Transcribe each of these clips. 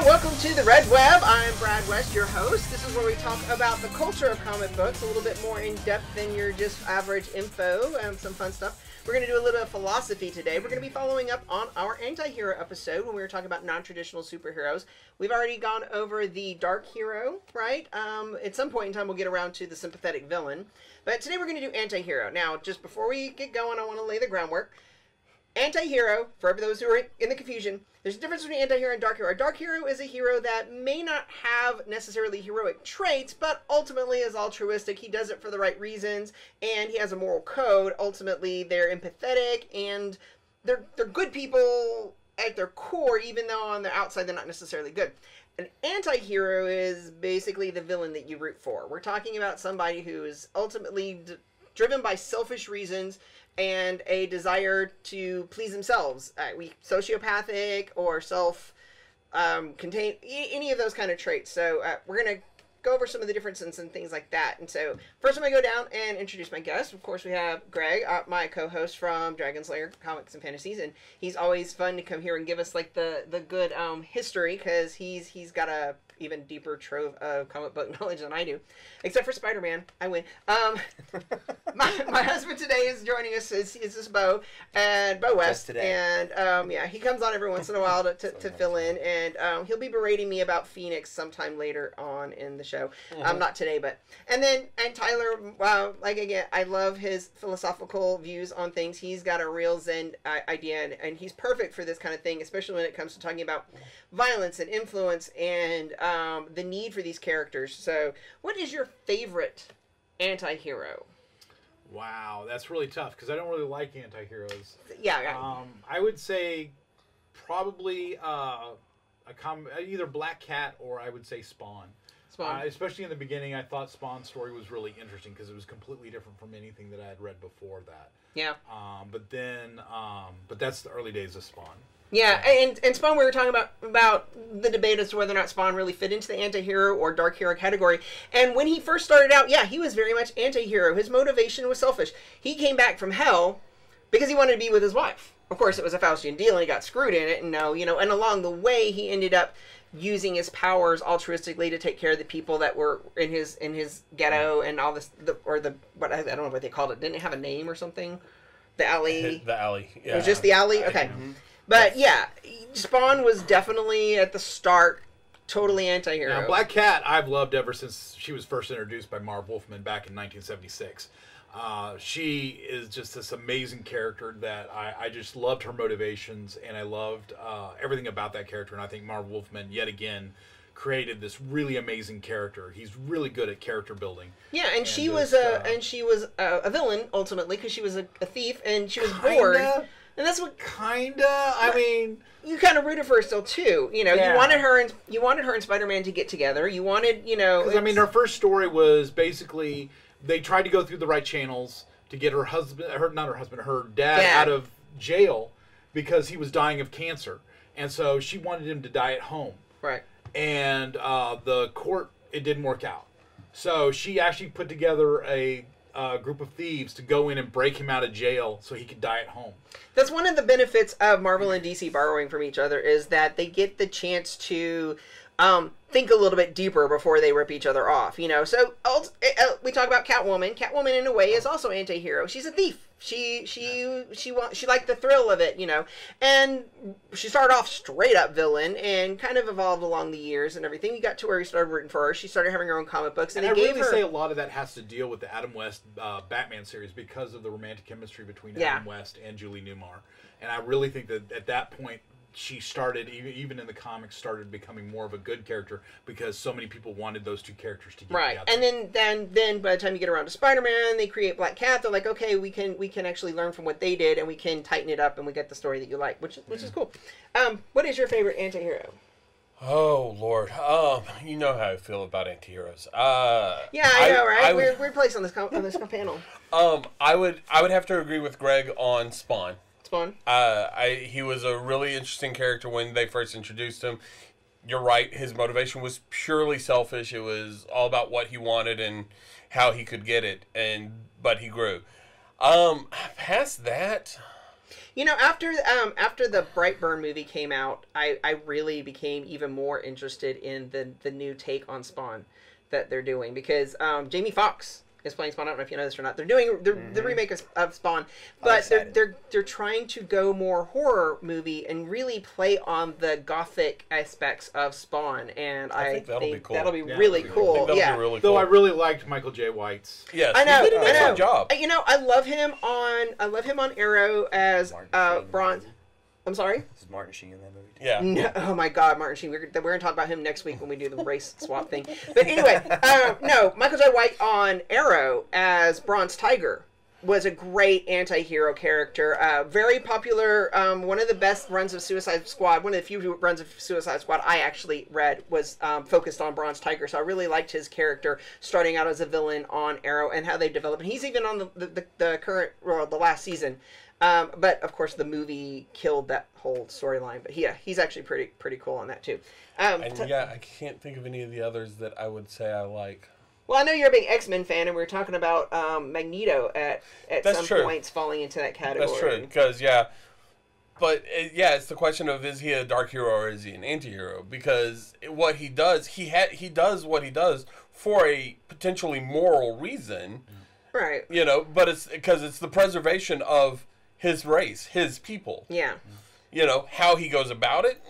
welcome to the Red Web. I'm Brad West, your host. This is where we talk about the culture of comic books, a little bit more in depth than your just average info, some fun stuff. We're going to do a little bit of philosophy today. We're going to be following up on our AntiHero episode when we were talking about non-traditional superheroes. We've already gone over the dark hero, right? At some point in time, we'll get around to the sympathetic villain. But today we're going to do AntiHero. Now, just before we get going, I want to lay the groundwork. Anti-hero, for those who are in the confusion, there's a difference between anti-hero and dark hero. A dark hero is a hero that may not have necessarily heroic traits, but ultimately is altruistic. He does it for the right reasons, and he has a moral code. Ultimately, they're empathetic, and they're good people at their core, even though on the outside they're not necessarily good. An anti-hero is basically the villain that you root for. We're talking about somebody who is ultimately driven by selfish reasons and a desire to please themselves. Sociopathic or self-contained, any of those kind of traits. So we're going to go over some of the differences and things like that. And so first I'm going to go down and introduce my guest. Of course, we have Greg, my co-host from Dragon Slayer Comics and Fantasies. And he's always fun to come here and give us like the good history, because he's got a even deeper trove of comic book knowledge than I do. Except for Spider-Man. I win. My husband today is joining us. Is Bo, and Bo West. And yeah, he comes on every once in a while to fill in, and he'll be berating me about Phoenix sometime later on in the show. Not today, but and Tyler. Wow, like again, I love his philosophical views on things. He's got a real Zen idea, and he's perfect for this kind of thing, especially when it comes to talking about violence and influence and the need for these characters. So, what is your favorite anti-hero? Wow, that's really tough because I don't really like anti-heroes. Yeah. I would say probably either Black Cat or I would say Spawn. Especially in the beginning, I thought Spawn's story was really interesting because it was completely different from anything that I had read before that. Yeah. But that's the early days of Spawn. Yeah, and Spawn, we were talking about the debate as to whether or not Spawn really fit into the anti-hero or dark hero category. And when he first started out, yeah, he was very much anti-hero. His motivation was selfish. He came back from hell because he wanted to be with his wife. Of course, it was a Faustian deal, and he got screwed in it. And and along the way, he ended up using his powers altruistically to take care of the people that were in his ghetto and all this, what I don't know what they called it. Didn't it have a name or something? The alley. The alley. Yeah. It was just the alley. Okay. But yeah, Spawn was definitely at the start totally anti-hero. Now, Black Cat I've loved ever since she was first introduced by Marv Wolfman back in 1976. She is just this amazing character that I just loved her motivations, and I loved everything about that character. And I think Marv Wolfman, yet again, created this really amazing character. He's really good at character building. Yeah, and she was a villain ultimately because she was a thief and she was bored. And that's what I mean, you kind of rooted for her still too. You wanted her and Spider-Man to get together. You wanted, because I mean, her first story was basically they tried to go through the right channels to get her dad out of jail because he was dying of cancer, and so she wanted him to die at home. Right. And the court, it didn't work out. So she actually put together a group of thieves to go in and break him out of jail so he could die at home. That's one of the benefits of Marvel and DC borrowing from each other, is that they get the chance to think a little bit deeper before they rip each other off. So we talk about Catwoman. Catwoman, in a way, is also anti-hero. She's a thief. She liked the thrill of it, and she started off straight up villain and kind of evolved along the years and everything. You got to where you started rooting for her. She started having her own comic books, and I really say a lot of that has to deal with the Adam West Batman series because of the romantic chemistry between Adam West and Julie Newmar. And I really think that at that point she started, even in the comics, started becoming more of a good character because so many people wanted those two characters to get together. And then by the time you get around to Spider-Man, they create Black Cat. They're like, okay, we can actually learn from what they did, and we can tighten it up, and we get the story that you like, which is cool. What is your favorite anti-hero? Oh Lord, you know how I feel about anti-heroes. Yeah, I know, right? We're placed on this panel. I would have to agree with Greg on Spawn. Spawn. He was a really interesting character when they first introduced him. You're right, his motivation was purely selfish. It was all about what he wanted and how he could get it, but he grew. Past that, You know, after the Brightburn movie came out, I really became even more interested in the new take on Spawn that they're doing, because Jamie Foxx is playing Spawn. I don't know if you know this or not. They're doing the remake of Spawn, but they're trying to go more horror movie and really play on the gothic aspects of Spawn, and I think that'll be cool. That'll be really cool. Yeah. Really cool. Though I really liked Michael J. White's. Yes, I know. he did an excellent job. You know, I love him on Arrow as Bronze. I'm sorry? Is Martin Sheen in that movie? Yeah. No, oh my God, Martin Sheen. We're going to talk about him next week when we do the race swap thing. But anyway, no, Michael J. White on Arrow as Bronze Tiger was a great anti-hero character. Very popular. One of the best runs of Suicide Squad, one of the few runs of Suicide Squad I actually read was focused on Bronze Tiger. So I really liked his character starting out as a villain on Arrow and how they developed. And he's even on the current, or the last season. But of course, the movie killed that whole storyline. But yeah, he's actually pretty cool on that too. And yeah, I can't think of any of the others that I would say I like. Well, I know you're a big X-Men fan, and we were talking about Magneto at some points falling into that category. That's true, because but it's the question of, is he a dark hero or is he an anti-hero? Because what he does, he does what he does for a potentially moral reason, right? You know, but it's because it's the preservation of his race, his people. Yeah. You know, how he goes about it,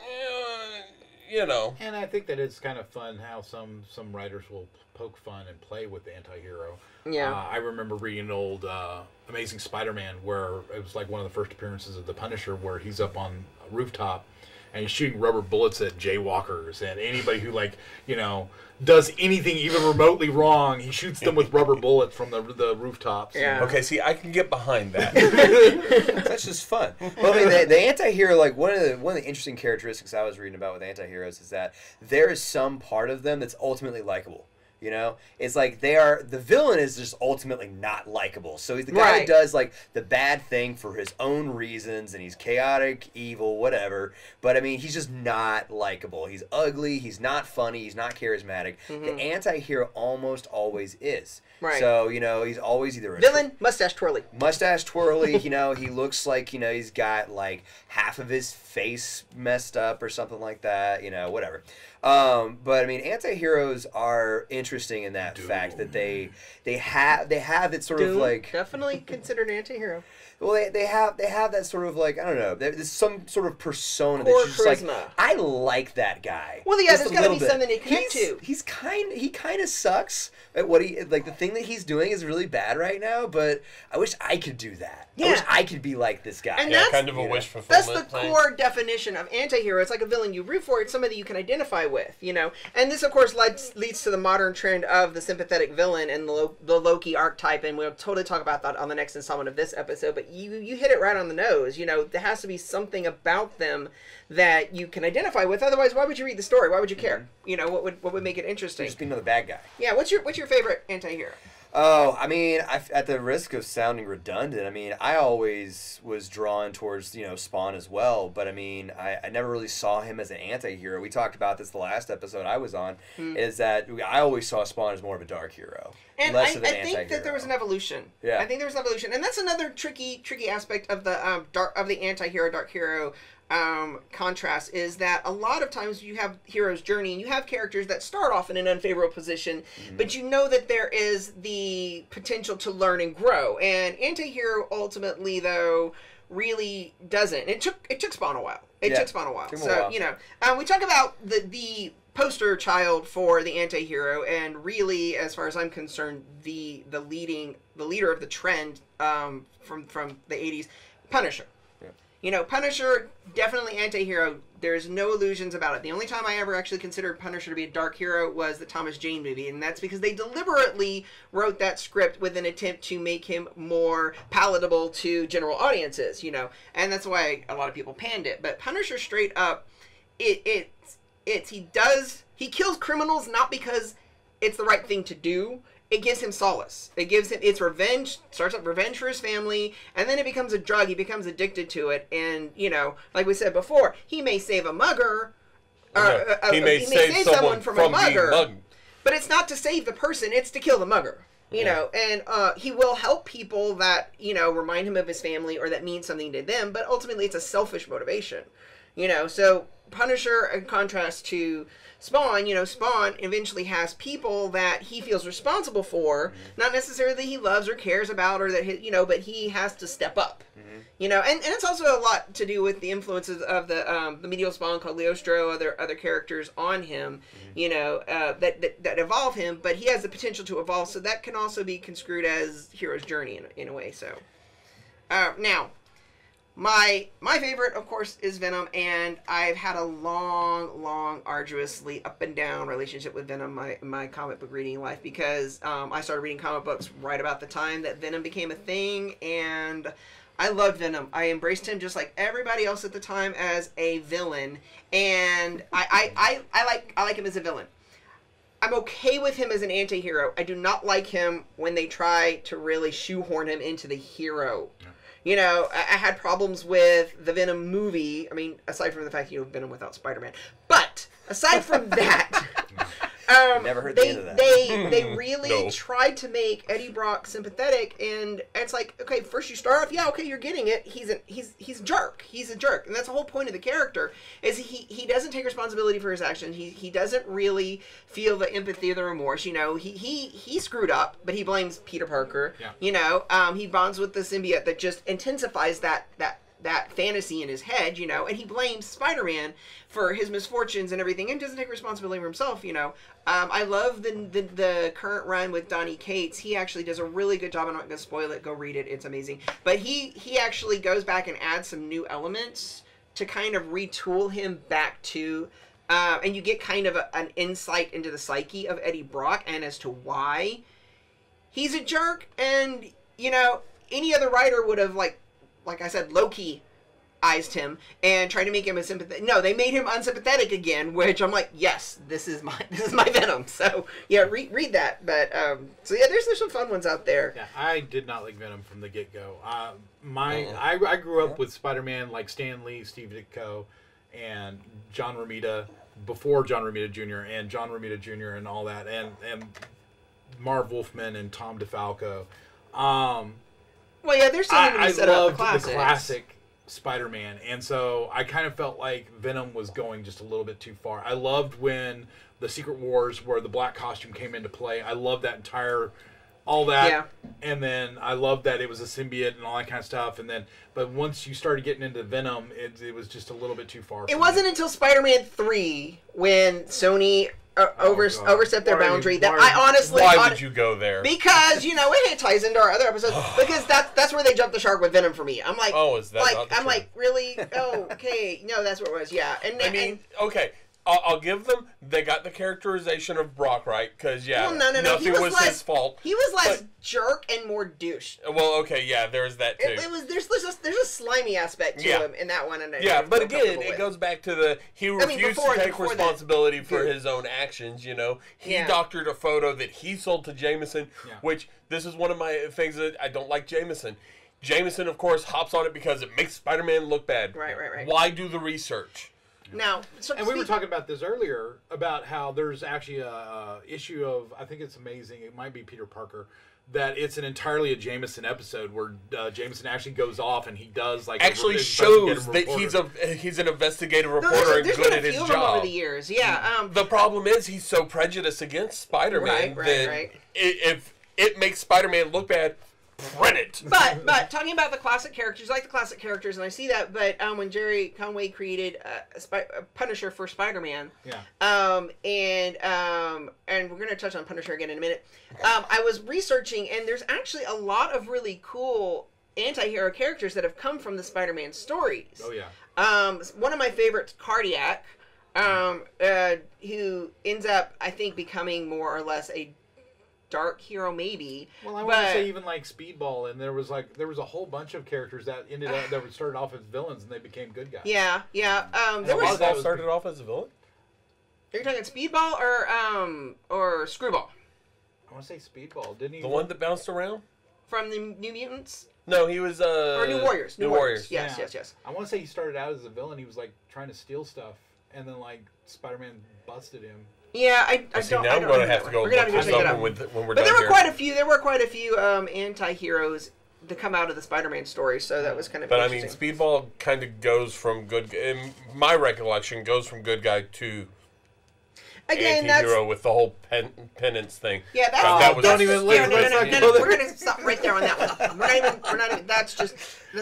you know. And I think that it's kind of fun how some writers will poke fun and play with the anti-hero. Yeah. I remember reading an old Amazing Spider-Man where it was like one of the first appearances of the Punisher, where he's up on a rooftop and he's shooting rubber bullets at jaywalkers and anybody who, like, you know, does anything even remotely wrong, he shoots them with rubber bullets from the rooftops. Yeah. Okay, see, I can get behind that. That's just fun. Well, I mean, the anti-hero, like, one of the interesting characteristics I was reading about with anti-heroes is that there is some part of them that's ultimately likable. You know, it's like the villain is just ultimately not likable. So he's the guy who does like the bad thing for his own reasons, and he's chaotic, evil, whatever. But I mean, he's just not likable. He's ugly. He's not funny. He's not charismatic. Mm-hmm. The anti-hero almost always is. Right. So, you know, he's always either a villain, mustache twirly. Mustache twirly, you know, he looks like, you know, he's got like half of his face messed up or something like that, you know, whatever. But I mean, anti-heroes are interesting in that fact that they have it sort of like definitely considered an anti-hero. Well, they have that sort of like, I don't know, there's some sort of persona Core that's just charisma. like, I like that guy. Well, yeah, there's got to be something to connect to. He kind of sucks at what he, like, the thing that he's doing is really bad right now, but I wish I could do that. Yeah. I wish I could be like this guy. And yeah, kind of a wish fulfillment. That's the thing. core definition of anti-hero. It's like a villain you root for. It's somebody you can identify with, you know. And this, of course, leads to the modern trend of the sympathetic villain and the Loki archetype, and we'll totally talk about that on the next installment of this episode. But you hit it right on the nose. You know, there has to be something about them that you can identify with. Otherwise, why would you read the story? Why would you care? Mm-hmm. You know, what would make it interesting? Just be another bad guy. Yeah. What's your favorite anti-hero? Oh, I mean, at the risk of sounding redundant, I mean, I always was drawn towards, you know, Spawn as well, but I mean, I never really saw him as an anti-hero. We talked about this the last episode I was on, is that I always saw Spawn as more of a dark hero. And less I of an think anti-hero. that there was an evolution. Yeah. I think there was an evolution. And that's another tricky aspect of the anti-hero, dark hero contrast, is that a lot of times you have hero's journey and you have characters that start off in an unfavorable position, but you know that there is the potential to learn and grow. And anti-hero ultimately, though, really doesn't. It took Spawn a while. It took Spawn a while. So, you know, we talk about the poster child for the anti-hero, and really, as far as I'm concerned, the leader of the trend from the 80s, Punisher. You know, Punisher, definitely anti-hero. There's no illusions about it. The only time I ever actually considered Punisher to be a dark hero was the Thomas Jane movie, and that's because they deliberately wrote that script with an attempt to make him more palatable to general audiences, you know, and that's why a lot of people panned it. But Punisher, straight up, he kills criminals not because it's the right thing to do. It gives him solace. It's revenge, starts up revenge for his family, and then it becomes a drug. He becomes addicted to it, and, you know, like we said before, he may save a mugger, he may save someone from a mugger, being mugged. but it's not to save the person, it's to kill the mugger. You know, and he will help people that, you know, remind him of his family or that mean something to them, but ultimately it's a selfish motivation. You know, so Punisher, in contrast to Spawn, you know, Spawn eventually has people that he feels responsible for, not necessarily that he loves or cares about or that, you know, but he has to step up. You know, and it's also a lot to do with the influences of the medieval Spawn, Cagliostro, other characters on him, you know, that evolve him, but he has the potential to evolve, so that can also be construed as hero's journey in a way. So, now, my favorite, of course, is Venom, and I've had a long, arduously up and down relationship with Venom my comic book reading life, because I started reading comic books right about the time that Venom became a thing, and I loved Venom. I embraced him just like everybody else at the time as a villain, and I like him as a villain. I'm okay with him as an anti-hero. I do not like him when they try to really shoehorn him into the hero. Yeah. You know, I had problems with the Venom movie. I mean, aside from the fact, you know, Venom without Spider-Man. But aside from that, never heard the end of that. They really tried to make Eddie Brock sympathetic, and it's like, okay, first you start off, yeah, okay, you're getting it. He's a jerk. He's a jerk, and that's the whole point of the character. Is he doesn't take responsibility for his actions. He doesn't really feel the empathy or the remorse. You know, he screwed up, but he blames Peter Parker. Yeah. You know, he bonds with the symbiote that just intensifies that fantasy in his head, you know, and he blames Spider-Man for his misfortunes and everything, and doesn't take responsibility for himself, you know. I love the current run with Donny Cates. He actually does a really good job. I'm not going to spoil it. Go read it. It's amazing. But he actually goes back and adds some new elements to kind of retool him back to, and you get kind of an insight into the psyche of Eddie Brock and as to why he's a jerk. And, you know, any other writer would have, like I said, Loki-ized him and tried to make him a sympathetic. No, they made him unsympathetic again, which I'm like, yes, this is my Venom. So yeah, read that. But so yeah, there's some fun ones out there. Yeah, I did not like Venom from the get-go. I grew up with Spider-Man like Stan Lee, Steve Ditko, and John Romita before John Romita Jr. and John Romita Jr. and all that, and Marv Wolfman and Tom DeFalco. Well, yeah, there's something to be said about the classic Spider-Man, and so I kind of felt like Venom was going just a little bit too far. I loved when the Secret Wars, where the black costume came into play. I loved that all that, yeah. And then I loved that it was a symbiote and all that kind of stuff. And then, but once you started getting into Venom, it was just a little bit too far. It wasn't until Spider-Man 3 when Sony overstepped their boundary that I honestly... Why would you go there? Because, you know, it ties into our other episodes. Because that's where they jumped the shark with Venom for me. I'm like... Oh, is that like, I'm like, really? Oh, okay. No, that's what it was, yeah. And I mean, okay. I'll give them... They got the characterization of Brock right, because, yeah, well, no. nothing was his fault. He was less jerk and more douche. Well, okay, yeah, there's that, too. There's a slimy aspect to him in that one. And yeah, but again, it goes back to he refused to take responsibility for his own actions, you know. He doctored a photo that he sold to Jameson, which, this is one of my things that I don't like Jameson. Jameson, of course, hops on it because it makes Spider-Man look bad. Right. Why do the research? Now, and we were talking about this earlier about how there's actually a issue of, I think it's amazing, it might be Peter Parker, that it's entirely a Jameson episode where Jameson actually goes off and he does like actually shows that he's an investigative reporter and good at his job. Over the years, yeah. The problem is he's so prejudiced against Spider-Man that if it makes Spider-Man look bad, print it. But talking about the classic characters, I like the classic characters, and I see that. But when Jerry Conway created Punisher for Spider-Man, and we're gonna touch on Punisher again in a minute. I was researching, and there's actually a lot of really cool anti-hero characters that have come from the Spider-Man stories. Oh yeah. One of my favorites, Cardiac, who ends up, I think, becoming more or less a dark hero, maybe. Well, I want to say even like Speedball, and there was a whole bunch of characters that ended up that started off as villains and they became good guys. Yeah. Speedball started off as a villain. Are you talking Speedball or Screwball? I want to say Speedball, didn't he? The one that bounced around from the New Mutants. No, he was or New Warriors. New Warriors. Yes. I want to say he started out as a villain. He was like trying to steal stuff, and then like Spider-Man busted him. Yeah, I See, don't. now I I'm don't going to know have that to go one. look We're gonna have this to check it up out. when we're But done there were here. quite a few. There were quite a few anti-heroes to come out of the Spider-Man story, so that was kind of. But I mean, interesting. Speedball kind of goes from good, in my recollection, goes from good guy to Again, anti-hero with the whole penance thing. Yeah, that's that was. don't even yeah, let's no, not go we're gonna stop right there on that one. We're not even. That's just.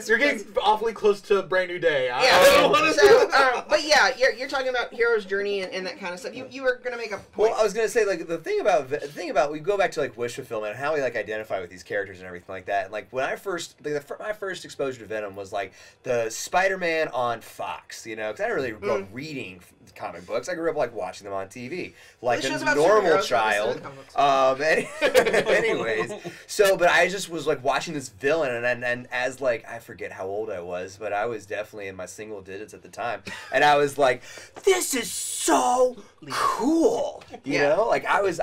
You're getting awfully close to a brand new day. Yeah. I don't wanna- So, but yeah, you're talking about hero's journey and that kind of stuff. You were gonna make a point. Well, I was gonna say like the thing about we go back to like wish fulfillment and how we like identify with these characters and everything like that. And like when I first my first exposure to Venom was like the Spider-Man on Fox, you know, because I didn't really grow up reading comic books. I grew up like watching them on TV, like This show's a about normal superheroes, child. not necessarily Anyways, so but I just was like watching this villain, and as like I forget how old I was, but I was definitely in my single digits at the time, and I was like, this is so cool, you know? Like I was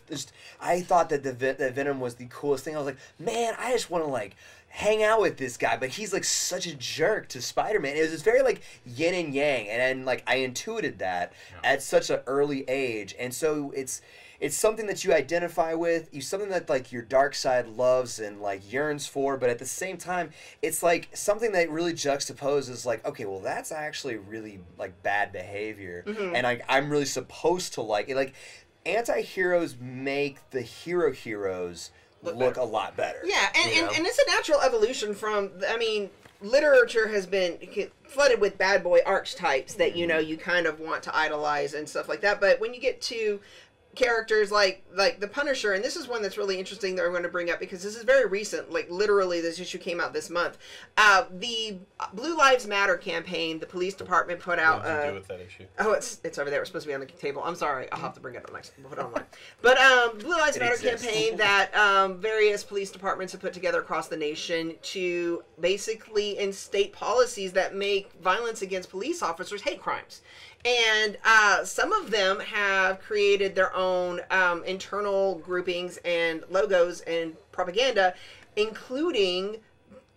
just I thought that that Venom was the coolest thing. I was like, man, I just want to like hang out with this guy, but he's like such a jerk to Spider-Man. It was just very like yin and yang, and then like I intuited that at such an early age, and so it's something that you identify with, something that like your dark side loves and like yearns for, but at the same time, it's like something that really juxtaposes like, okay, well that's actually really like bad behavior, and I'm really supposed to like it. Like anti-heroes make the heroes look a lot better. Yeah, you know? and it's a natural evolution from. I mean, literature has been flooded with bad boy archetypes that you kind of want to idolize and stuff like that. But when you get to characters like the Punisher, and this is one that's really interesting that I'm going to bring up because this is very recent, like literally this issue came out this month. The Blue Lives Matter campaign, the police department put out What did you do with that issue? oh, it's over there. It's supposed to be on the table. I'm sorry. I'll have to bring it up next. We'll put it online. But Blue Lives Matter campaign that various police departments have put together across the nation to basically instate policies that make violence against police officers hate crimes. And some of them have created their own internal groupings and logos and propaganda, including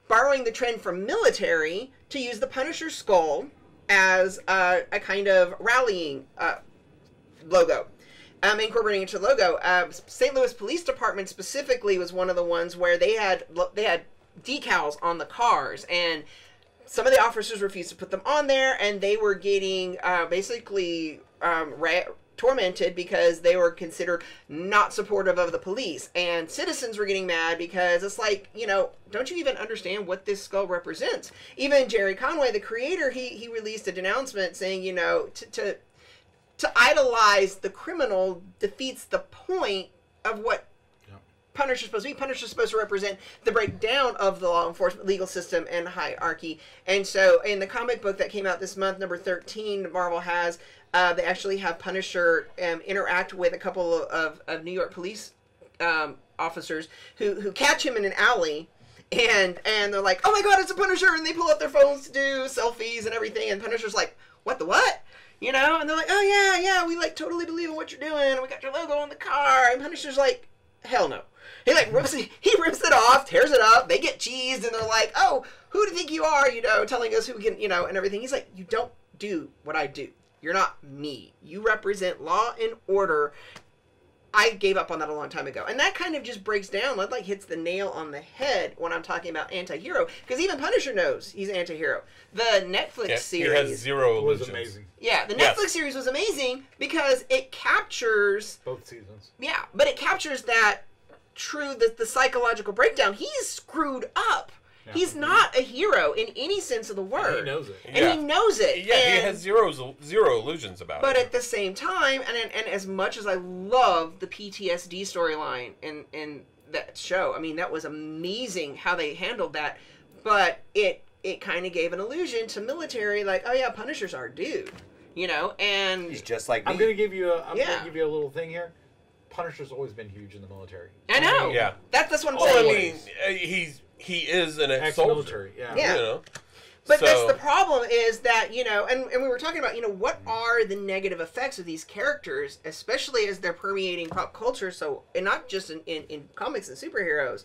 borrowing the trend from military to use the Punisher skull as a kind of rallying logo. Incorporating into the logo. St. Louis Police Department specifically was one of the ones where they had decals on the cars, and some of the officers refused to put them on there, and they were getting basically tormented because they were considered not supportive of the police. And citizens were getting mad because it's like, don't you even understand what this skull represents? Even Jerry Conway, the creator, he released a denouncement saying, to idolize the criminal defeats the point of what Punisher's supposed to be. Punisher's supposed to represent the breakdown of the law enforcement legal system and hierarchy. And so in the comic book that came out this month, number 13, Marvel has, they actually have Punisher interact with a couple of New York police officers who catch him in an alley. And they're like, oh my god, it's a Punisher! And they pull out their phones to do selfies and everything. And Punisher's like, what the what? And they're like, oh yeah, we like totally believe in what you're doing. We got your logo on the car. And Punisher's like, hell no. He rips it off, tears it up. They get cheesed, and they're like, "Oh, who do you think you are? Telling us who we can, and everything." He's like, "You don't do what I do. You're not me. You represent law and order." I gave up on that a long time ago, and that kind of just breaks down. That hits the nail on the head when I'm talking about anti-hero, because even Punisher knows he's anti-hero. The Netflix series he has zero was illusions. amazing. Yeah, the Netflix series was amazing because it captures Both seasons. Yeah, but it captures that. The psychological breakdown. He's screwed up. Yeah. He's not a hero in any sense of the word. And he knows it. And he knows it. Yeah, he has zero illusions about it. But at the same time, and as much as I love the PTSD storyline in that show, I mean, that was amazing how they handled that. But it kind of gave an illusion to military, like, oh yeah, Punisher's our dude. And he's just like me. I'm gonna give you a little thing here. Punisher's always been huge in the military. I know. Yeah. That's what I'm saying. saying. I mean, he is an ex-military. Yeah. But that's the problem is that, and we were talking about, what are the negative effects of these characters, especially as they're permeating pop culture, and not just in comics and superheroes.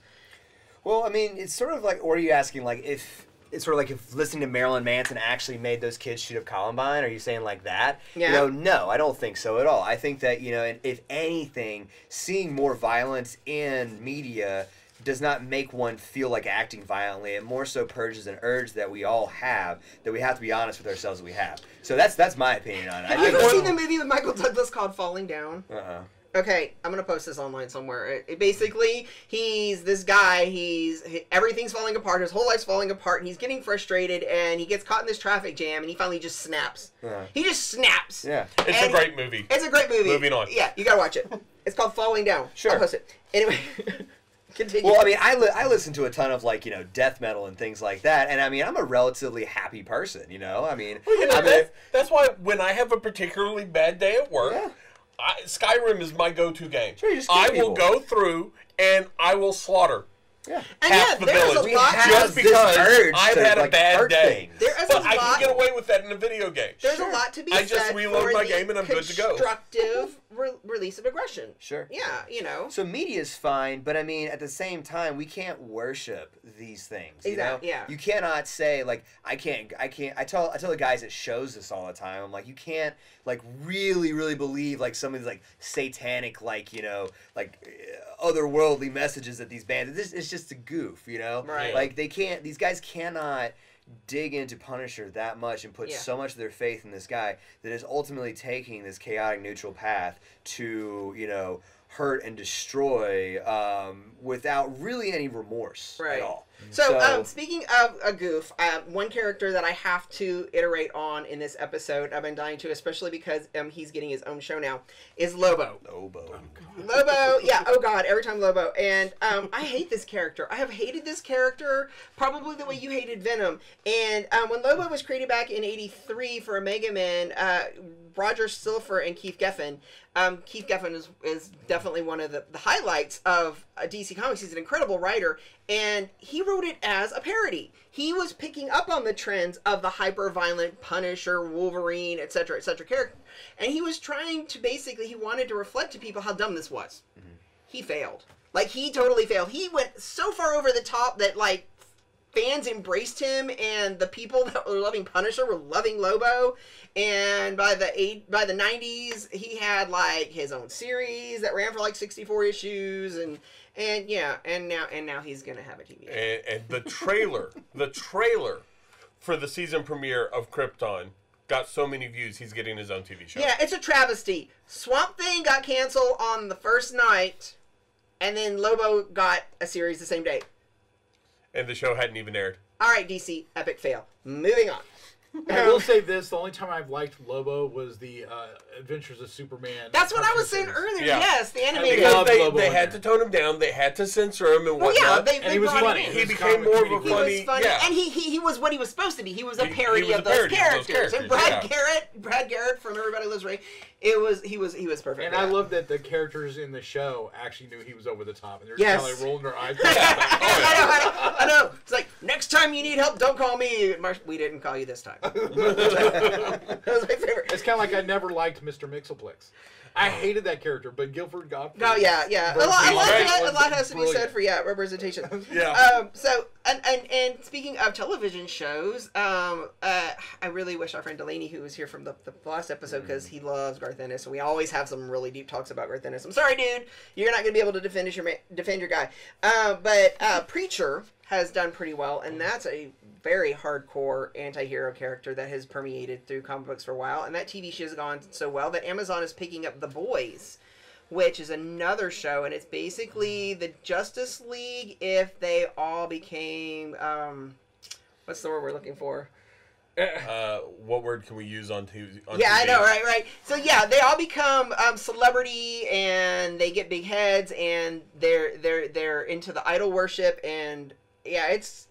Well, I mean, it's sort of like, or are you asking, like, if it's sort of like if listening to Marilyn Manson actually made those kids shoot up Columbine. Are you saying like that? Yeah. You know, no, I don't think so at all. I think that, you know, if anything, seeing more violence in media does not make one feel like acting violently. It more so purges an urge that we all have, that we have to be honest with ourselves that we have. So that's my opinion on it. Have you ever seen the movie with Michael Douglas called Falling Down? Okay, I'm gonna post this online somewhere. Basically, he's this guy. Everything's falling apart. His whole life's falling apart, and he's getting frustrated. And he gets caught in this traffic jam, and he finally just snaps. He just snaps. Yeah, it's a great movie. It's a great movie. Moving on. Yeah, you gotta watch it. It's called Falling Down. Sure. I'll post it. Anyway. Continue. Well, I mean, I listen to a ton of, like, you know, death metal and things like that, and I mean, I'm a relatively happy person, you know? I mean, well, you know, that's why when I have a particularly bad day at work, Skyrim is my go-to game. Sure, you just I will go through and I will slaughter. And half the there's village. a lot Just because I've had like, a bad day. There is but a I lot, can get away with that in a video game. There's a lot to be I said just reload for my the game and I'm good to go. Constructive release of aggression. Sure. Yeah, you know. So media's fine, but I mean, at the same time, we can't worship these things. You know? Yeah. You cannot say like I can't. I tell the guys that shows this all the time. I'm like, you can't like really believe like some of these like satanic like, you know, like otherworldly messages that these bands. It's just a goof, you know. Right. Like they can't. These guys cannot dig into Punisher that much and put so much of their faith in this guy that is ultimately taking this chaotic neutral path to, you know, hurt and destroy without really any remorse at all. So speaking of a goof, one character that I have to iterate on in this episode, I've been dying to, especially because he's getting his own show now, is Lobo. Lobo, yeah, oh god, every time Lobo. And I hate this character. I have hated this character probably the way you hated Venom. And when Lobo was created back in '83 for Omega Man, Roger Silfer and Keith Geffen. Keith Geffen is definitely one of the highlights of DC Comics. He's an incredible writer, and he wrote it as a parody. He was picking up on the trends of the hyper-violent Punisher, Wolverine, etc., character, and he was trying to he wanted to reflect to people how dumb this was. He failed. Like, he totally failed. He went so far over the top that, like, fans embraced him, and the people that were loving Punisher were loving Lobo. And by the 90s, he had like his own series that ran for like 64 issues, and now he's gonna have a TV show. And the trailer for the season premiere of Krypton got so many views. He's getting his own TV show. Yeah, it's a travesty. Swamp Thing got canceled on the first night, and then Lobo got a series the same day. And the show hadn't even aired. All right, DC, epic fail. Moving on. I will say this: the only time I've liked Lobo was the Adventures of Superman. That's what I was saying earlier. Yeah. Yes, the animated. Because they had to tone him down. They had to censor him and whatnot. They he was funny. He became more of a funny. He was funny, and he was what he was supposed to be. He was a parody of those characters. And Brad Garrett from Everybody Loves Ray. He was perfect. And I love that the characters in the show actually knew he was over the top, and they're yes. kind of like rolling their eyes. I know. It's like, next time you need help, don't call me. We didn't call you this time. That was my favorite. It's kind of like I never liked Mr. Mixoplex. I hated that character, but Guilford Godfrey. Oh yeah. A lot has to be said for representation. Yeah. So and speaking of television shows, I really wish our friend Delaney, who was here from the last episode, because he loves Garth Ennis, and we always have some really deep talks about Garth Ennis. I'm sorry, dude, you're not gonna be able to defend your guy. But Preacher has done pretty well, and that's a very hardcore anti-hero character that has permeated through comic books for a while, and that TV show has gone so well that Amazon is picking up The Boys, which is another show, and it's basically the Justice League if they all became what's the word we're looking for? What word can we use on TV? I know, right. So yeah, they all become celebrity, and they get big heads, and they're into the idol worship, and yeah, it's.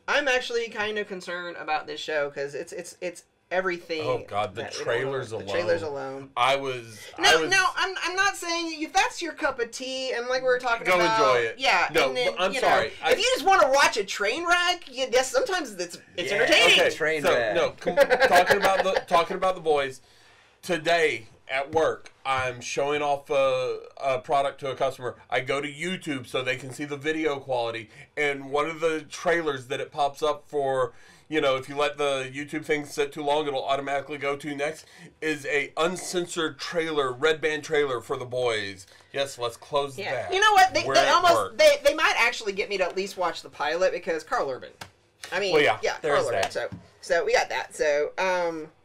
I'm actually kind of concerned about this show because it's everything. Oh God, the trailers alone. The trailers alone. No, I'm not saying if that's your cup of tea, and like we were talking go about. Go enjoy it. Yeah. No, and then, I'm sorry. If you just want to watch a train wreck, yes, sometimes it's entertaining. Okay, train so, wreck. No, talking about the Boys. today at work, I'm showing off a product to a customer. I go to YouTube so they can see the video quality. And one of the trailers that it pops up for, you know, if you let the YouTube thing sit too long, it'll automatically go to next, is a uncensored trailer, red band trailer for The Boys. Yes, let's close that. You know what? They We're at almost work. they might actually get me to at least watch the pilot because Carl Urban. I mean, Well, yeah, Carl there's Urban. that. So we got that. So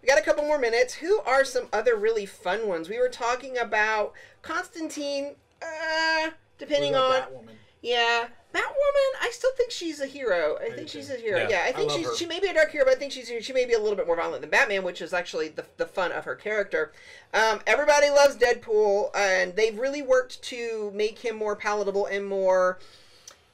we got a couple more minutes. Who are some other really fun ones? We were talking about Constantine. Depending on Batwoman. yeah, Batwoman. I still think she's a hero. I think she's a hero. Yeah, Yeah, I think love her. she may be a dark hero, but I think she may be a little bit more violent than Batman, which is actually the fun of her character. Everybody loves Deadpool, and they've really worked to make him more palatable and more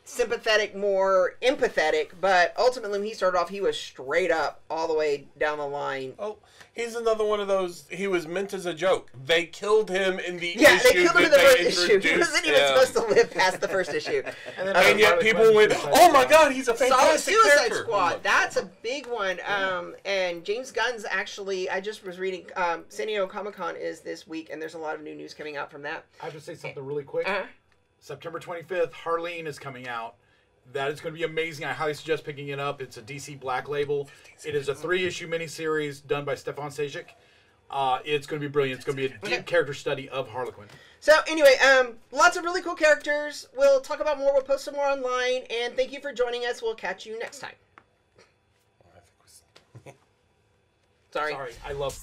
sympathetic, more empathetic, but ultimately when he started off, he was straight up all the way down the line. Oh, he's another one of those. He was meant as a joke. They killed him in the Yeah, issue they killed him in the that first they issue. He introduced wasn't even him. supposed to live past the first issue. then And yet Harley people Quinn went, Suicide "Oh my Squad. God, he's a fantastic Suicide character." Squad. I'm like, That's a big one. And James Gunn's actually, I just was reading, San Diego Comic-Con is this week, and there's a lot of new news coming out from that. I have to say something really quick. Uh-huh. September 25th, Harleen is coming out. That is going to be amazing. I highly suggest picking it up. It's a DC Black Label. It is a 3-issue miniseries done by Stefan Sejic. It's going to be brilliant. It's going to be a deep character study of Harlequin. So anyway, lots of really cool characters. We'll talk about more. We'll post some more online. And thank you for joining us. We'll catch you next time. Sorry. Sorry, I love...